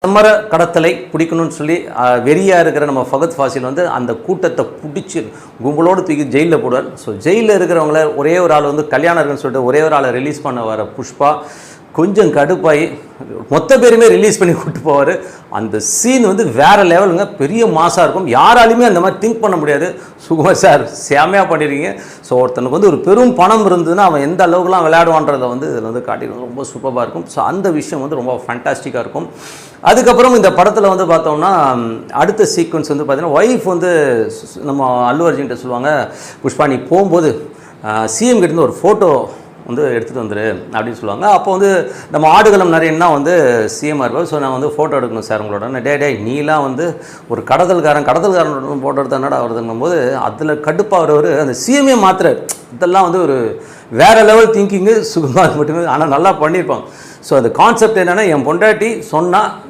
சம்மர கடத்தலை பிடிக்கணும்னு சொல்லி வெறியாக இருக்கிற நம்ம ஃபகத் ஃபாசில் வந்து அந்த கூட்டத்தை பிடிச்சி கும்பலோடு தூக்கி ஜெயிலில் போடுவார். ஸோ ஜெயிலில் இருக்கிறவங்கள ஒரே ஒரு ஆள் வந்து கல்யாணம் இருக்குன்னு சொல்லிட்டு ஒரே ஒரு ஆளை ரிலீஸ் பண்ண வர புஷ்பா கொஞ்சம் கடுப்பாகி மொத்த பேருமே ரிலீஸ் பண்ணி கூப்பிட்டு போவார். அந்த சீன் வந்து வேறு லெவலுங்க, பெரிய மாசாக இருக்கும். யாராலையுமே அந்த மாதிரி திங்க் பண்ண முடியாது. சுகுமார் சார் செமையாக பண்ணிடுறீங்க. ஸோ ஒருத்தனுக்கு வந்து ஒரு பெரும் பணம் இருந்ததுன்னா அவன் எந்த அளவுக்குலாம் விளையாடுவான்றதை வந்து இதில் வந்து காட்டிடுவோம். ரொம்ப சூப்பராக இருக்கும். ஸோ அந்த விஷயம் வந்து ரொம்ப ஃபேண்டாஸ்டிக்காக இருக்கும். அதுக்கப்புறம் இந்த படத்தில் வந்து பார்த்தோம்னா அடுத்த சீக்வன்ஸ் வந்து பார்த்தீங்கன்னா ஒய்ஃப் வந்து நம்ம அல்லு அர்ஜுன்கிட்ட சொல்லுவாங்க, புஷ்பா நீ போகும்போது சிஎம் கிட்டேருந்து ஒரு ஃபோட்டோ வந்து எடுத்துகிட்டு வந்துரு அப்படின்னு சொல்லுவாங்க. அப்போ வந்து நம்ம ஆடுகளம் நிறையன்னா வந்து சிஎம்மாக இருப்பார். ஸோ நான் வந்து ஃபோட்டோ எடுக்கணும் சார் உங்களோட. டே நீலாம் வந்து ஒரு கடத்தல்காரன் ஃபோட்டோ எடுத்தா என்னடா வருதுன்னும் போது அதில் கடுப்பாகிறவர் அந்த சிஎம்ஏ மாத்திரார். இதெல்லாம் வந்து ஒரு வேறு லெவல் திங்கிங்கு சுகுமார் மட்டுமே, ஆனால் நல்லா பண்ணியிருப்பாங்க. ஸோ அந்த கான்செப்ட் என்னென்னா என் பொண்டாட்டி சொன்னால்